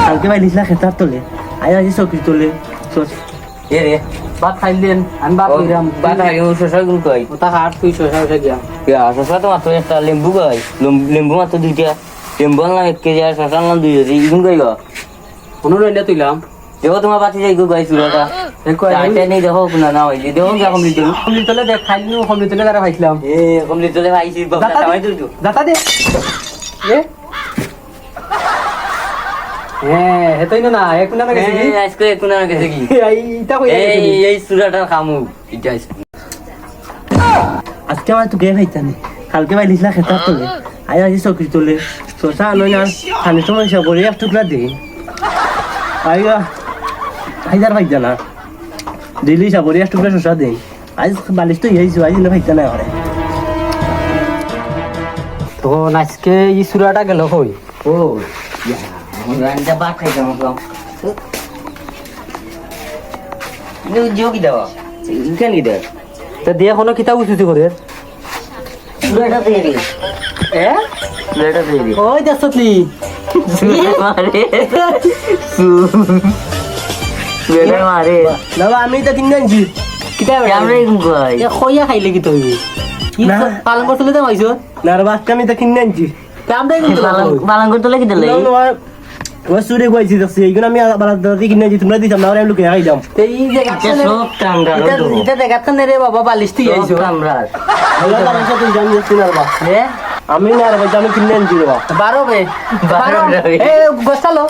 কালকে ভাই লিখলা খেতার তোলে আজ আজ চৌকি তোলে এ রে ভাত খাইলেন আমি ভাত কইরাম বাদ আগে শশা গুলো কই ওটা হাট তুই শসা গিয়া শশা তো মাত্র একটা লেম্বু কই লেম্বু মাত্র দুইটা লেম্বু আনলাম 1 কেজি আর শশা আনলাম 2 কেজি ইগুন কই গো কোনো রইলে তুইলাম দেখো তোমার বাতি যাই গো গাই চুরাটা আইটা নেই দেখো না না হইছে দেখো কি কমপ্লিট করু কমলি তোলে দেখ খাইলু কমলি তোলে তারা খাইছিলাম এ কমপ্লিট চলে ভাইছি বাবা তাই তুই যাতা দে এ হ্যাঁ হেতই না এক না গেছে কি আজকে কোন না গেছে কি এইটা কই এই চুরাটা খামু এটা আজকে আমার তো গে ভাইতানি কালকে ভাই লিখলা খেতার তোলে আজ আজ চৌকি তোলে শশা আলোই না খানি সময় সব করে এক টুকরা দে আইগা হাইদার ভাইতা না দিলি সাবরি এক টুকরা শশা দে আজ বালিশ তো ইয়েছো আজ না ভাইতা না ঘরে তো আজকে এই সুরাটা গেল কই ও রান্না বাদ খাই যাবো কম নি জিও কি দাও কেন কি দাও তা দিয়ে কোনো কিতাব উঠুতি করে চুরাটা তৈরি এ চুরাটা তৈরি ওই দেখছলি মারে চুরাটা মারে না আমি তো কিনে আনছি কিতাব আমরা এরকম কই এ খইয়া খাইলে কি তুই না। পালন করতে তো পাইছো না রে বাচ্চা আমি তো কিনে আনছি তা আমরা কিন্তু বালাং করতে লাগি দিলে ওই সুরে কইছি দেখছি এইগুলো আমি বারাদি কিনে আনছি তোমরা দিতাম না আমি লুকে খাইতাম এই জায়গা সব কামরা এটা দেখাচ্ছেন রে বাবা বালিশ তুই আইছো কামরা আল্লাহ তাআলা সাথে জানি যাচ্ছি না রে এ আমি না রে ভাই আমি কিনে আনছি রে বা 12 বে 12 বে। এ গোস্তালো